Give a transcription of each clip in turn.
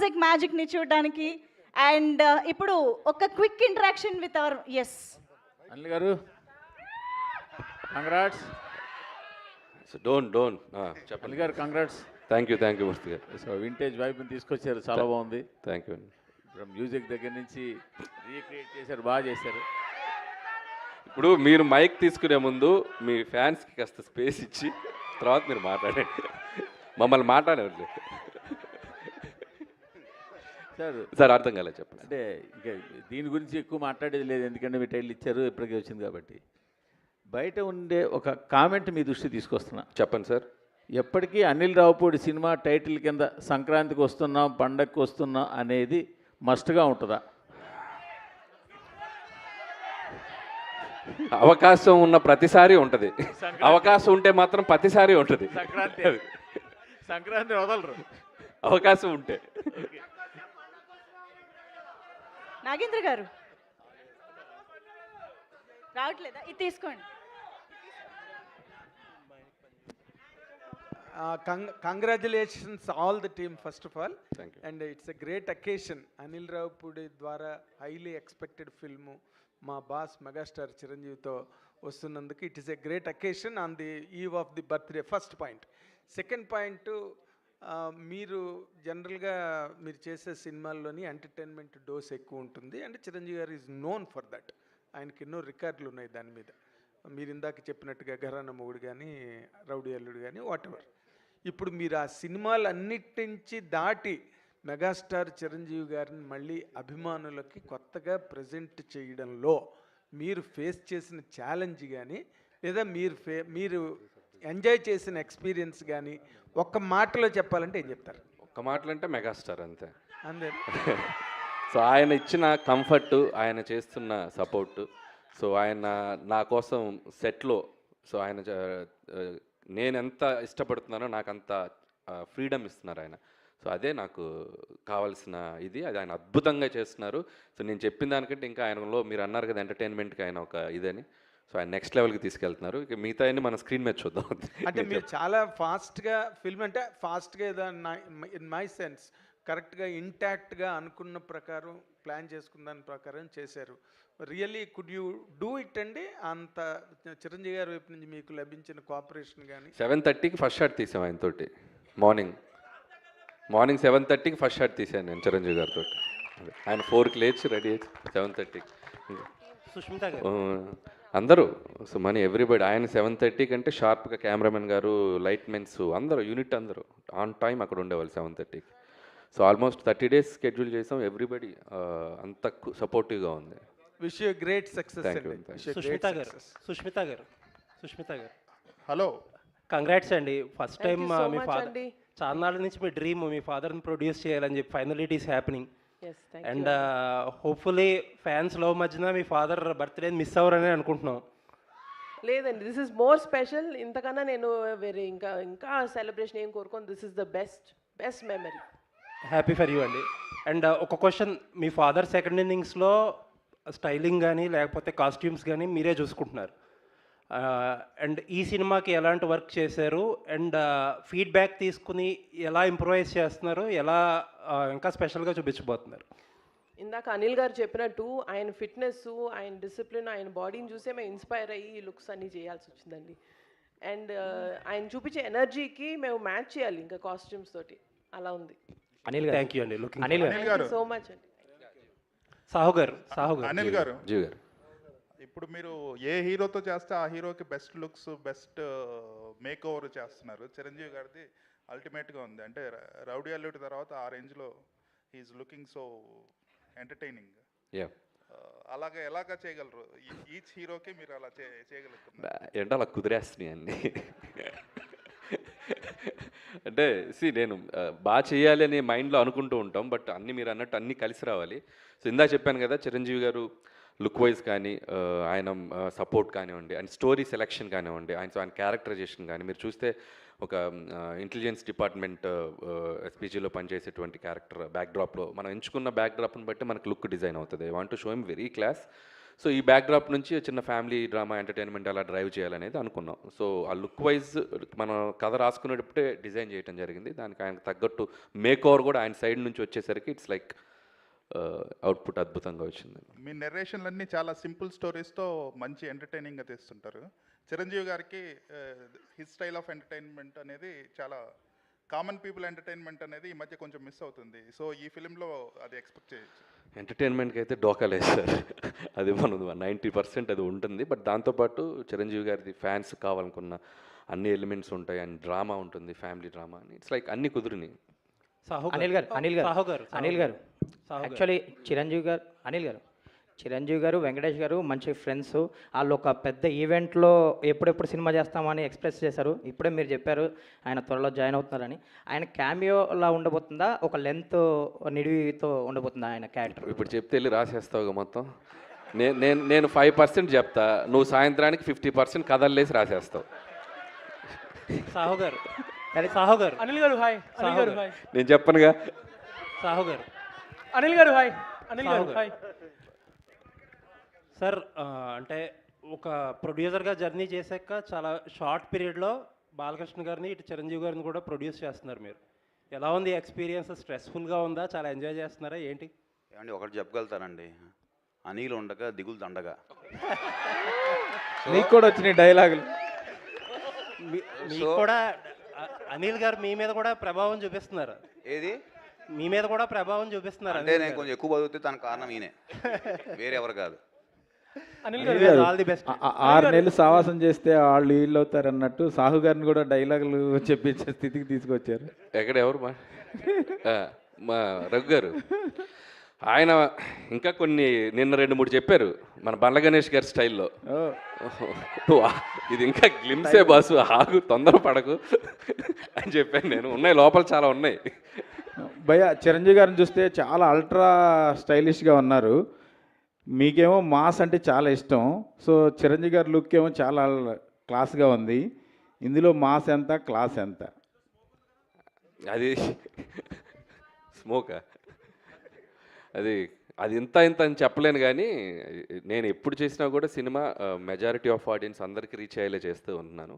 Music మ్యాజిక్ని చూడడానికి. And ఇప్పుడు ఒక quick interaction with our S Anil garu congrats. So don't Anil చెప్పండి. గారు కంగ్రాట్స్. థ్యాంక్ యూ మూర్తి గారు. సో వింటేజ్ వైబ్ని తీసుకొచ్చారు, చాలా బాగుంది. థ్యాంక్ యూ అండి. ఇప్పుడు మ్యూజిక్ దగ్గర నుంచి రీక్రియేట్ చేశారు, బాగా చేశారు. ఇప్పుడు మీరు మైక్ తీసుకునే ముందు మీ ఫ్యాన్స్కి కాస్త స్పేస్ ఇచ్చి తర్వాత మీరు మాట్లాడండి. మమ్మల్ని మాట్లాడలేదు సార్, అర్థం కాలేదు చెప్పండి. అంటే ఇంకా దీని గురించి ఎక్కువ మాట్లాడేది లేదు, ఎందుకంటే మీ టైటిల్ ఇచ్చారు, ఇప్పటికే వచ్చింది కాబట్టి. బయట ఉండే ఒక కామెంట్ మీ దృష్టి తీసుకొస్తున్నా. చెప్పండి సార్. ఎప్పటికీ అనిల్ రావుపూడి సినిమా టైటిల్ కింద సంక్రాంతికి వస్తున్నాం, పండగకి వస్తున్నాం అనేది మస్ట్గా ఉంటుందా? అవకాశం ఉన్న ప్రతిసారి ఉంటుంది. అవకాశం ఉంటే మాత్రం ప్రతిసారి ఉంటుంది. సంక్రాంతి వదలరు అవకాశం ఉంటే. నాగేంద్ర గారు రావట్లేదా? ఇది తీసుకోండి. Congratulations all the team first of all. Thank you. And it's a great occasion. Anil Raupudi ద్వారా highly expected film మా బాస్ మెగాస్టార్ చిరంజీవితో వస్తున్నందుకు it is a great occasion on the eve of the birthday. First point. Second point, మీరు జనరల్గా మీరు చేసే సినిమాల్లోని entertainment dose ఎక్కువ ఉంటుంది అండ్ చిరంజీవి గారు ఈజ్ నోన్ ఫర్ దట్. ఆయనకి ఎన్నో రికార్డులు ఉన్నాయి దాని మీద. మీరు ఇందాక చెప్పినట్టుగా ఘరానా మొగుడు కానీ, రౌడీ అల్లుడు కానీ, వాట్ ఎవర్. ఇప్పుడు మీరు ఆ సినిమాలు అన్నిటి నుంచి దాటి మెగాస్టార్ చిరంజీవి గారిని మళ్ళీ అభిమానులకి కొత్తగా ప్రజెంట్ చేయడంలో మీరు ఫేస్ చేసిన ఛాలెంజ్ కానీ, లేదా మీరు ఎంజాయ్ చేసిన ఎక్స్పీరియన్స్ కానీ ఒక్క మాటలో చెప్పాలంటే ఏం చెప్తారు? ఒక్క మాటలు అంటే మెగాస్టార్ అంతే. అంతే. సో ఆయన ఇచ్చిన కంఫర్ట్, ఆయన చేస్తున్న సపోర్టు, సో ఆయన నా కోసం సెట్లో, సో ఆయన నేను ఎంత ఇష్టపడుతున్నానో నాకు అంత ఫ్రీడమ్ ఇస్తున్నారు ఆయన. సో అదే నాకు కావాల్సిన ఇది. అది ఆయన అద్భుతంగా చేస్తున్నారు. సో నేను చెప్పిన దానికంటే ఇంకా ఆయనలో మీరు అన్నారు కదా ఎంటర్టైన్మెంట్కి ఆయన ఒక ఇదని, సో ఆయన నెక్స్ట్ లెవెల్కి తీసుకెళ్తున్నారు. ఇక మిగతా అన్ని మన స్క్రీన్ మీద చూద్దాం. అంటే మీరు చాలా ఫాస్ట్గా ఫిల్మ్, అంటే ఫాస్ట్గా ఏదో ఇన్ మై సెన్స్ కరెక్ట్గా ఇంటాక్ట్గా అనుకున్న ప్రకారం ప్లాన్ చేసుకున్న దాని ప్రకారం చేశారు. Really could you do it అండి? అంత చిరంజీవి గారి వైపు నుంచి మీకు లభించిన కోఆపరేషన్ కానీ. 7:30కి ఫస్ట్ షాట్ తీసాం ఆయనతోటి. మార్నింగ్ 7:30కి ఫస్ట్ షాట్ తీసాను నేను చిరంజీవి గారితో. ఆయన 4కి లేచి రెడీ అయ్యి 7:30కి సుష్మిత గారు అందరూ, సో మనీ ఎవ్రీబడి. ఆయన 7:30 కంటే షార్ప్గా కెమెరామెన్ గారు, లైట్ మెన్స్ అందరూ, యూనిట్ అందరూ ఆన్ టైం అక్కడ ఉండేవాళ్ళు 7:30కి. సో ఆల్మోస్ట్ 30 days స్కెడ్యూల్ చేసాం. ఎవ్రీబడి అంత సపోర్టివ్గా ఉంది. Wish you great success. Sushmita గారు హలో, కంగ్రాట్స్ అండి. ఫస్ట్ టైం మీ ఫాదర్, చాలా నాళ్ళ నుంచి మీ డ్రీమ్ మీ ఫాదర్ని ప్రొడ్యూస్ చేయాలని చెప్పి final it is happening. And hopefully fans love మధ్యన మీ ఫాదర్ బర్త్డే మిస్ అవ్వరని అనుకుంటున్నాం. లేదండి, దిస్ ఇస్ మోర్ స్పెషల్. ఇంతకన్నా నేను వేరే ఇంకా సెలబ్రేషన్ ఏం కోరుకోను. This is the best memory. Happy for you అండి. అండ్ ఒక క్వశ్చన్, మీ ఫాదర్ సెకండ్ ఇన్నింగ్స్లో స్టైలింగ్ కానీ లేకపోతే కాస్ట్యూమ్స్ కానీ మీరే చూసుకుంటున్నారు. అండ్ ఈ సినిమాకి ఎలాంటి వర్క్ చేశారు అండ్ ఫీడ్బ్యాక్ తీసుకుని ఎలా ఇంప్రూవైజ్ చేస్తున్నారు, ఎలా ఇంకా స్పెషల్గా చూపించబోతున్నారు? ఇందాక అనిల్ గారు చెప్పినట్టు ఆయన ఫిట్నెస్, ఆయన డిసిప్లిన్, ఆయన బాడీని చూసే మేము ఇన్స్పైర్ అయ్యి ఈ లుక్స్ అన్నీ చేయాల్సి వచ్చిందండి. అండ్ ఆయన చూపించే ఎనర్జీకి మేము మ్యాచ్ చేయాలి ఇంకా కాస్ట్యూమ్స్ తోటి. అలా ఉంది. అనిల్ గారు థ్యాంక్ యూ అండి. అనిల్ గారు సో మచ్ అండి. సాహు గారు అనిల్ గారు, జీవి గారు, ఇప్పుడు మీరు ఏ హీరోతో చేస్తే ఆ హీరోకి best looks, best make over చేస్తున్నారు. చిరంజీవి గారిది అల్టిమేట్గా ఉంది. అంటే రౌడీ అల్లుడి తర్వాత ఆ రేంజ్లో హీఈస్ లుకింగ్ సో ఎంటర్టైనింగ్. అలాగే ఎలాగా చేయగలరు? ఈచ్ హీరోకి మీరు అలా చేయగలుగుతున్నారు ఏంటో అలా కుదిరేస్తున్నాయి అన్నీ. అంటే నేను బాగా చేయాలి అని మైండ్లో అనుకుంటూ ఉంటాం, బట్ అన్నీ మీరు అన్నట్టు అన్నీ కలిసి రావాలి. సో ఇందాక చెప్పాను కదా, చిరంజీవి గారు లుక్ వైజ్ కానీ, ఆయన సపోర్ట్ కానివ్వండి, ఆయన స్టోరీ సెలెక్షన్ కానివ్వండి, ఆయన క్యారెక్టరైజేషన్ కానీ, మీరు చూస్తే ఒక ఇంటెలిజెన్స్ డిపార్ట్మెంట్ ఎస్పీజీలో పనిచేసేటువంటి క్యారెక్టర్ బ్యాక్డ్రాప్లో మనం ఎంచుకున్న బ్యాక్డ్రాప్ని బట్టి మనకు లుక్ డిజైన్ అవుతుంది. I want to show him very class. So ఈ బ్యాక్డ్రాప్ నుంచి చిన్న ఫ్యామిలీ డ్రామా ఎంటర్టైన్మెంట్ అలా డ్రైవ్ చేయాలనేది అనుకున్నాం. సో ఆ లుక్ వైజ్ మనం కథ రాసుకునేటప్పుడే డిజైన్ చేయడం జరిగింది. దానికి ఆయనకు తగ్గట్టు మేక్ ఓవర్ కూడా ఆయన సైడ్ నుంచి వచ్చేసరికి ఇట్స్ లైక్ అవుట్పుట్ అద్భుతంగా వచ్చింది. మీ నెరేషన్లన్నీ చాలా సింపుల్ స్టోరీస్తో మంచి ఎంటర్టైనింగ్గా తీస్తుంటారు. చిరంజీవి గారికి హిస్ స్టైల్ ఆఫ్ ఎంటర్టైన్మెంట్ అనేది చాలా కామన్ పీపుల్ ఎంటర్టైన్మెంట్ అనేది ఈ మధ్య కొంచెం మిస్ అవుతుంది. సో ఈ ఫిలింలో అది ఎక్స్పెక్ట్ చేయొచ్చు. ఎంటర్టైన్మెంట్కి అయితే డోకా లేదు సార్, అది మనం 90% అది ఉంటుంది. బట్ దాంతోపాటు చిరంజీవి గారిది ఫ్యాన్స్ కావాలనుకున్న అన్ని ఎలిమెంట్స్ ఉంటాయి, అండ్ డ్రామా ఉంటుంది, ఫ్యామిలీ డ్రామా అని. ఇట్స్ లైక్ అన్ని కుదిరినాయి. అనిల్ గారు యాక్చువల్లీ చిరంజీవి గారు వెంకటేష్ గారు మంచి ఫ్రెండ్స్. వాళ్ళు ఒక పెద్ద ఈవెంట్లో ఎప్పుడెప్పుడు సినిమా చేస్తామని ఎక్స్ప్రెస్ చేశారు. ఇప్పుడే మీరు చెప్పారు ఆయన త్వరలో జాయిన్ అవుతున్నారని. ఆయన క్యామియోలా ఉండబోతుందా, ఒక లెంత్ నిడివితో ఉండబోతుందా ఆయన క్యారెక్టర్? ఇప్పుడు చెప్తే వెళ్ళి రాసేస్తావుగా మొత్తం. నేను 5% చెప్తా, నువ్వు సాయంత్రానికి 50% కథల్లేసి రాసేస్తావు. సాహు గారు అనిల్ గారు హాయ్. అనిల్ గారు హాయ్. నేను చెప్పనుగా. సాహు గారు అనిల్ గారు హాయ్. అనిల్ గారు హాయ్. సార్, అంటే ఒక ప్రొడ్యూసర్గా జర్నీ చేశాక చాలా షార్ట్ పీరియడ్లో బాలకృష్ణ గారిని ఇటు చిరంజీవి గారిని కూడా ప్రొడ్యూస్ చేస్తున్నారు మీరు. ఎలా ఉంది ఎక్స్పీరియన్స్? స్ట్రెస్ఫుల్గా ఉందా, చాలా ఎంజాయ్ చేస్తున్నారా ఏంటి? ఏమండి ఒకటి చెప్పగలుగుతానండి, అనిల్ ఉండగా దిగులు దండగా. నీకు కూడా వచ్చినాయి డైలాగులు. మీకు కూడా అనిల్ గారు మీ మీద కూడా ప్రభావం చూపిస్తున్నారు. ఏది మీ మీద కూడా ప్రభావం చూపిస్తున్నారు అంటే నేను కొంచెం ఎక్కువ బతుకుతే తన కారణం ఈయనే, వేరే ఎవరు కాదు. అనిల్ గారు ఆల్ ది బెస్ట్. 6 నెలలు సావాసం చేస్తే వాళ్ళు వీళ్ళు అవుతారు అన్నట్టు సాహు గారిని కూడా డైలాగులు చెప్పించే స్థితికి తీసుకొచ్చారు. ఎక్కడ ఎవరు మా రఘు గారు, ఆయన ఇంకా కొన్ని నిన్న 2-3 చెప్పారు మన బండ్ల గణేష్ గారి స్టైల్లో. ఇది ఇంకా గ్లిమ్సే బాసు, ఆగు తొందరపడకు అని చెప్పాను నేను. ఉన్నాయి లోపల చాలా ఉన్నాయి. భయ్య చిరంజీవి గారిని చూస్తే చాలా అల్ట్రా స్టైలిష్గా ఉన్నారు. మీకేమో మాస్ అంటే చాలా ఇష్టం. సో చిరంజీవి గారి లుక్ ఏమో చాలా క్లాస్గా ఉంది. ఇందులో మాస్ ఎంత, క్లాస్ ఎంత? అది స్మోకా, అది ఇంత అని చెప్పలేను. కానీ నేను ఎప్పుడు చేసినా కూడా సినిమా మెజారిటీ ఆఫ్ ఆడియన్స్ అందరికీ రీచ్ అయ్యేలా చేస్తూ ఉంటున్నాను.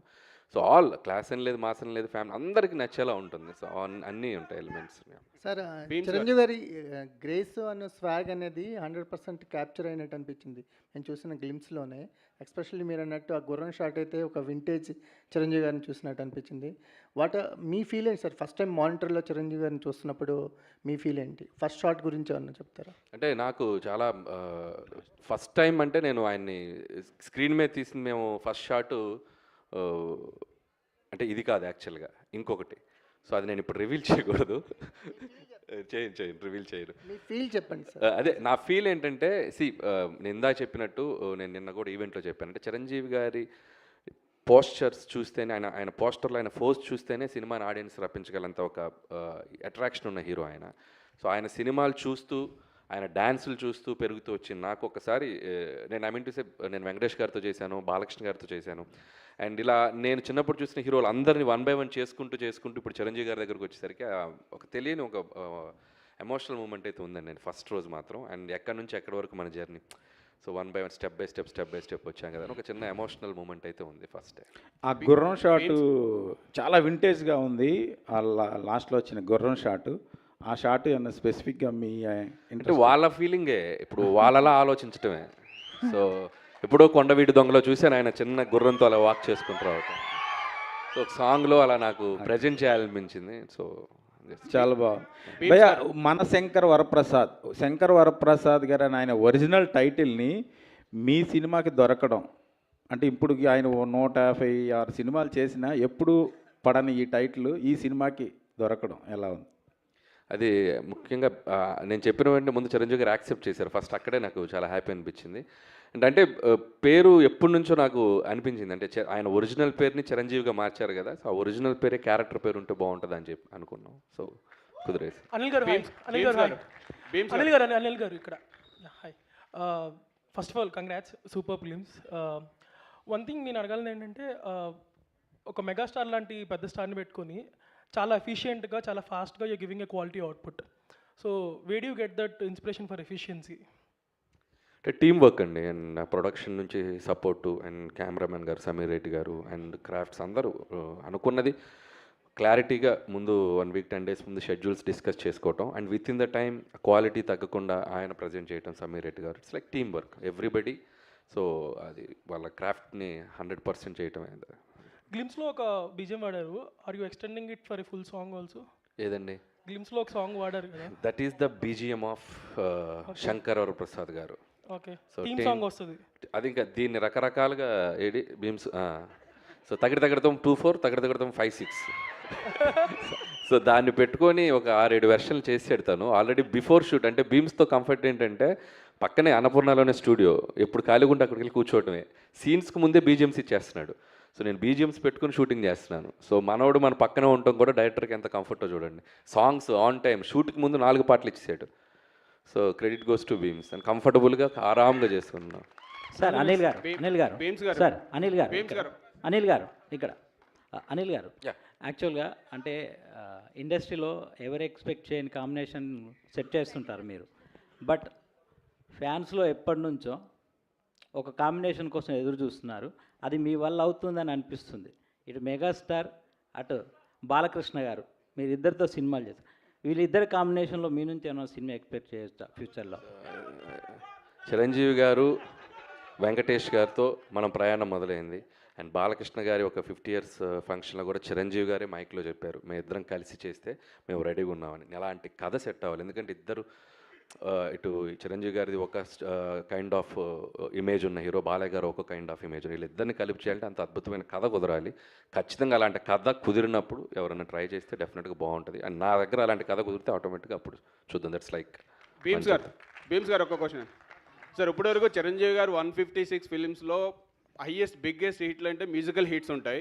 సో ఆల్ క్లాస్ అని లేదు, మాస్ అని లేదు, ఫ్యామిలీ అందరికీ నచ్చేలా ఉంటుంది. సో అన్నీ ఉంటాయి ఎలిమెంట్స్. సార్ చిరంజీవి గారి గ్రేస్ అన్న స్వాగ్ అనేది 100% క్యాప్చర్ అయినట్టు అనిపించింది నేను చూసిన గ్లిమ్స్లోనే. ఎస్పెషల్లీ మీరు అన్నట్టు ఆ గుర్రం షాట్ అయితే ఒక వింటేజ్ చిరంజీవి గారిని చూసినట్టు అనిపించింది. మీ ఫీల్ ఏంటి సార్? ఫస్ట్ టైం మానిటర్లో చిరంజీవి గారిని చూస్తున్నప్పుడు మీ ఫీల్ ఏంటి? ఫస్ట్ షాట్ గురించి ఏమన్నా చెప్తారా? అంటే నాకు చాలా ఫస్ట్ టైం అంటే నేను ఆయన్ని స్క్రీన్ మీద తీసింది. మేము ఫస్ట్ షాటు అంటే ఇది కాదు యాక్చువల్గా, ఇంకొకటి. సో అది నేను ఇప్పుడు రివీల్ చేయకూడదు. చేయను రివీల్ చేయను. మీ ఫీల్ చెప్పండి సార్. అదే నా ఫీల్ ఏంటంటే, నేను ఇందా చెప్పినట్టు, నేను నిన్న కూడా ఈవెంట్లో చెప్పాను. అంటే చిరంజీవి గారి పోస్చర్స్ చూస్తేనే, ఆయన పోస్టర్లో ఆయన ఫోజ్ చూస్తేనే సినిమాని ఆడియన్స్ రప్పించగలంత ఒక అట్రాక్షన్ ఉన్న హీరో ఆయన. సో ఆయన సినిమాలు చూస్తూ, ఆయన డ్యాన్సులు చూస్తూ పెరుగుతూ వచ్చింది. నాకు ఒకసారి నేను వెంకటేష్ గారితో చేశాను, బాలకృష్ణ గారితో చేశాను. అండ్ ఇలా నేను చిన్నప్పుడు చూసిన హీరోలు అందరినీ 1 by 1 చేసుకుంటూ ఇప్పుడు చిరంజీవి గారి దగ్గరకు వచ్చేసరికి ఒక తెలియని ఒక ఎమోషనల్ మూమెంట్ అయితే ఉందండి నేను ఫస్ట్ రోజు మాత్రం. అండ్ ఎక్కడి నుంచి ఎక్కడి వరకు మన journey, so 1 by 1 step by step వచ్చాం కదా, ఒక చిన్న ఎమోషనల్ మూమెంట్ అయితే ఉంది ఫస్ట్. ఆ గుర్రం షాటు చాలా వింటేజ్గా ఉంది. ఆ లాస్ట్లో వచ్చిన గుర్రం షాటు, ఆ షాట్ ఏమన్నా స్పెసిఫిక్గా మీ అంటే వాళ్ళ ఫీలింగే, ఇప్పుడు వాళ్ళలా ఆలోచించటమే. సో ఎప్పుడో కొండవీటి దొంగలో చూశాను ఆయన చిన్న గుర్రంతో అలా వాక్ చేసుకుంటారు. సో ఒక సాంగ్లో అలా నాకు ప్రజెంట్ చేయాలనిపించింది. సో చాలా బాగుంది భయ్య. మన శంకర్ వరప్రసాద్ గారు అని ఆయన ఒరిజినల్ టైటిల్ని మీ సినిమాకి దొరకడం అంటే, ఇప్పుడు ఆయన 156 సినిమాలు చేసినా ఎప్పుడు పడని ఈ టైటిల్ ఈ సినిమాకి దొరకడం ఎలా ఉంది? అది ముఖ్యంగా నేను చెప్పిన వెంటనే ముందు చిరంజీవి గారు యాక్సెప్ట్ చేశారు ఫస్ట్. అక్కడే నాకు చాలా హ్యాపీ అనిపించింది. అంటే పేరు ఎప్పటి నుంచో నాకు అనిపించింది, అంటే ఆయన ఒరిజినల్ పేరుని చిరంజీవిగా మార్చారు కదా, సో ఆ ఒరిజినల్ పేరే క్యారెక్టర్ పేరు ఉంటే బాగుంటుంది అని చెప్పి అనుకున్నాం. సో కుదిరేసి. అనిల్ గారు ఇక్కడ hi. First of all congrats, super films. One thing నేను అడగాలని ఏంటంటే, ఒక మెగాస్టార్ లాంటి పెద్ద స్టార్ని పెట్టుకొని చాలా ఎఫిషియెంట్గా, చాలా ఫాస్ట్గా you giving a quality output. So way do you get that inspiration for efficiency? Team work అండి. అండ్ ప్రొడక్షన్ నుంచి సపోర్టు అండ్ కెమెరామెన్ గారు సమీర్ రెడ్డి గారు అండ్ క్రాఫ్ట్స్ అందరూ అనుకున్నది క్లారిటీగా ముందు 1 వీక్ 10 డేస్ ముందు షెడ్యూల్స్ డిస్కస్ చేసుకోవటం and with in the time quality తగ్గకుండా ఆయన ప్రజెంట్ చేయటం సమీర్ రెడ్డి గారు. It's like team work everybody. So అది వాళ్ళ క్రాఫ్ట్ని 100% చేయటం అయింది. గ్లిమ్స్లో ఒక బీజియం వాడారు. Are you extending it for a full song also? ఏదండి? గ్లిమ్స్లో ఒక సాంగ్ వాడారు కదా. That is the BGM of Shankar Prasad గారు. ఓకే, సో థీమ్ సాంగ్ వస్తుంది అది. ఇంకా దీన్ని రకరకాలుగా ఏడి బీమ్స్. సో తగడతం 2-4 తగడతం 5-6. సో దాన్ని పెట్టుకొని ఒక 6-7 వెర్షన్లు చేసి పెడతాను ఆల్రెడీ బిఫోర్ షూట్. అంటే బీమ్స్తో కంఫర్ట్ ఏంటంటే పక్కనే అన్నపూర్ణలోనే స్టూడియో, ఎప్పుడు ఖాళీగా ఉంటే అక్కడికి వెళ్ళి కూర్చోవటమే. సీన్స్కి ముందే బీజిఎమ్స్ ఇచ్చేస్తున్నాడు. సో నేను బీజిఎమ్స్ పెట్టుకుని షూటింగ్ చేస్తున్నాను. సో మనోడు మన పక్కనే ఉండటం కూడా డైరెక్టర్కి ఎంత కంఫర్టో చూడండి. సాంగ్స్ ఆన్ టైం, షూట్కి ముందు 4 పాటలు ఇచ్చేసాడు. So credit goes to Bheems. And కంఫర్టబుల్గా ఆరామ్గా చేసుకున్నాను. సార్ అనిల్ గారు సార్ అనిల్ గారు ఇక్కడ అనిల్ గారు యాక్చువల్గా అంటే ఇండస్ట్రీలో ఎవరు ఎక్స్పెక్ట్ చేయని కాంబినేషన్ సెట్ చేస్తుంటారు మీరు. బట్ ఫ్యాన్స్లో ఎప్పటి నుంచో ఒక కాంబినేషన్ కోసం ఎదురు చూస్తున్నారు. అది మీ వల్ల అవుతుందని అనిపిస్తుంది. ఇటు మెగాస్టార్ అటు బాలకృష్ణ గారు మీరిద్దరితో సినిమాలు చేస్తారు. వీళ్ళిద్దరి కాంబినేషన్లో మీ నుంచి ఏమైనా సినిమా ఎక్స్పెక్ట్ చేయొచ్చా ఫ్యూచర్లో? చిరంజీవి గారు వెంకటేష్ గారితో మనం ప్రయాణం మొదలైంది. అండ్ బాలకృష్ణ గారి ఒక 50 years ఫంక్షన్లో కూడా చిరంజీవి గారే మైక్లో చెప్పారు, మేము ఇద్దరం కలిసి చేస్తే మేము రెడీగా ఉన్నామని. అలాంటి కథ సెట్ అవ్వాలి. ఎందుకంటే ఇద్దరు ఇటు చిరంజీవి గారిది ఒక కైండ్ ఆఫ్ ఇమేజ్ ఉన్న హీరో, బాలయ్య గారు ఒక కైండ్ ఆఫ్ ఇమేజ్. వీళ్ళిద్దరిని కలిపి చేయాలంటే అంత అద్భుతమైన కథ కుదరాలి. ఖచ్చితంగా అలాంటి కథ కుదిరినప్పుడు ఎవరైనా ట్రై చేస్తే డెఫినెట్గా బాగుంటుంది. అండ్ నా దగ్గర అలాంటి కథ కుదిరితే ఆటోమేటిక్గా అప్పుడు చూద్దాం. దట్స్ లైక్ భీమ్స్ గారు ఒక క్వశ్చన్ సార్. ఇప్పటివరకు చిరంజీవి గారు 156 ఫిలిమ్స్లో బిగ్గెస్ట్ హిట్లు అంటే మ్యూజికల్ హిట్స్ ఉంటాయి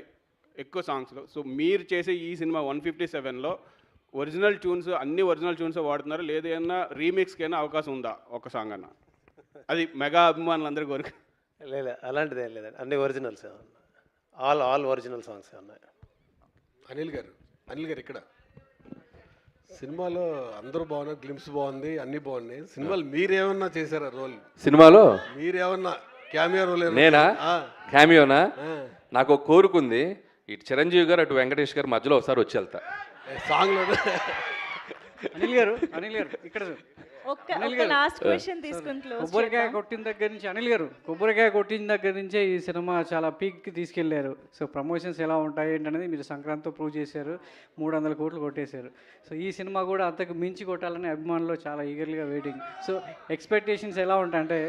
ఎక్కువ సాంగ్స్లో. సో మీరు చేసే ఈ సినిమా 157లో ఒరిజినల్ ట్యూన్స్, అన్ని ఒరిజినల్ ట్యూన్స్ వాడుతున్నారు, లేదన్నా రీమిక్స్కి అయినా అవకాశం ఉందా ఒక సాంగ్ అన్న? అది మెగా అభిమానులందరూ కోరిక. లేదు అలాంటిది ఏం లేదండి, అన్ని ఒరిజినల్స్ ఆల్ ఒరిజినల్ సాంగ్స్ ఉన్నాయి. అనిల్ గారు ఇక్కడ సినిమాలో అందరూ బాగున్నారు, గ్లిమ్స్ బాగుంది, అన్నీ బాగున్నాయి. సినిమాలు మీరేమన్నా చేశారా రోల్? సినిమాలో మీరేమన్నా క్యామియో రోల్? నేనా? క్యామియోనా? నాకు ఒక కోరుకుంది, ఇటు చిరంజీవి గారు అటు వెంకటేష్ గారు మధ్యలో ఒకసారి వచ్చి వెళ్తా సాంగ్లో. అనిల్ గారు ఇక్కడ లాస్ట్ క్వశ్చన్ తీసుకుని కొబ్బరికాయ కొట్టిన దగ్గర నుంచి అనిల్ గారు కొబ్బరికాయ కొట్టిన దగ్గర నుంచే ఈ సినిమా చాలా పీక్కి తీసుకెళ్లారు. సో ప్రమోషన్స్ ఎలా ఉంటాయి ఏంటనేది మీరు సంక్రాంతితో ప్రూవ్ చేశారు. 300 కోట్లు కొట్టేశారు. సో ఈ సినిమా కూడా అంతకు మించి కొట్టాలని అభిమానులు చాలా ఈగర్గా వెయిటింగ్. సో ఎక్స్పెక్టేషన్స్ ఎలా ఉంటాయంటే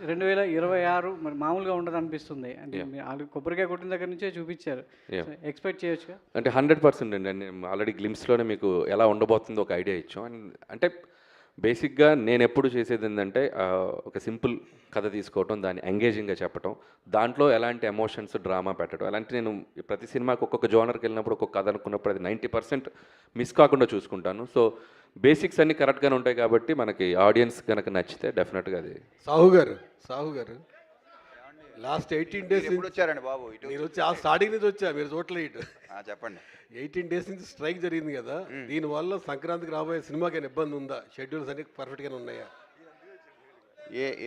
2026 మరి మామూలుగా ఉండదు అనిపిస్తుంది. అంటే వాళ్ళు కొబ్బరికాయ కొట్టిన దగ్గర నుంచే చూపించారు. ఎక్స్పెక్ట్ చేయొచ్చు అంటే 100% అండి. నేను ఆల్రెడీ గ్లిమ్స్లోనే మీకు ఎలా ఉండబోతుందో ఒక ఐడియా ఇచ్చాం. అండ్ అంటే బేసిక్గా నేను ఎప్పుడు చేసేది ఏంటంటే ఒక సింపుల్ కథ తీసుకోవటం, దాన్ని ఎంగేజింగ్గా చెప్పటం, దాంట్లో ఎలాంటి ఎమోషన్స్ డ్రామా పెట్టడం, అలాంటి నేను ప్రతి సినిమాకి ఒక్కొక్క జోనర్కి వెళ్ళినప్పుడు ఒక్కొక్క కథ అనుకున్నప్పుడు అది 90% మిస్ కాకుండా చూసుకుంటాను. సో బేసిక్స్ అన్నీ కరెక్ట్గానే ఉంటాయి కాబట్టి మనకి ఆడియన్స్ కనుక నచ్చితే డెఫినెట్గా అది. సాహు గారు లాస్ట్ 18 days వచ్చారండి బాబు. మీరు వచ్చి ఆ స్టార్టింగ్ నుంచి వచ్చా, మీరు చూడలేదు. చెప్పండి. 18 days నుంచి స్ట్రైక్ జరిగింది కదా, దీనివల్ల సంక్రాంతికి రాబోయే సినిమాకి ఏమైనా ఇబ్బంది ఉందా? షెడ్యూల్స్ అన్ని పర్ఫెక్ట్గానే ఉన్నాయా?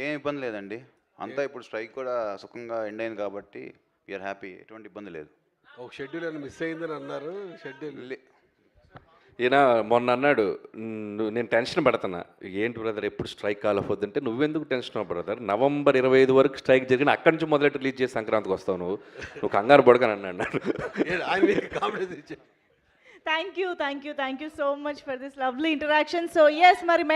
ఏం ఇబ్బంది లేదండి. అంతా ఇప్పుడు స్ట్రైక్ కూడా సుఖంగా ఎండ్ అయింది కాబట్టి వీఆర్ హ్యాపీ. ఎటువంటి ఇబ్బంది లేదు. ఒక షెడ్యూల్ ఏమైనా మిస్ అయిందని అన్నారు. షెడ్యూల్ ఈయన మొన్న అన్నాడు, నేను టెన్షన్ పడుతున్నా, ఏంటి బ్రదర్ ఎప్పుడు స్ట్రైక్ కాలపోద్దంటే, నువ్వెందుకు టెన్షన్ బ్రదర్, November 25 వరకు స్ట్రైక్ జరిగిన అక్కడి నుంచి మొదలెట్టి రిలీజ్ చేసి సంక్రాంతికి వస్తావు, నువ్వు కంగారు పడకని అన్నాడు. Thank you so much for this lovely interaction. So yes మరి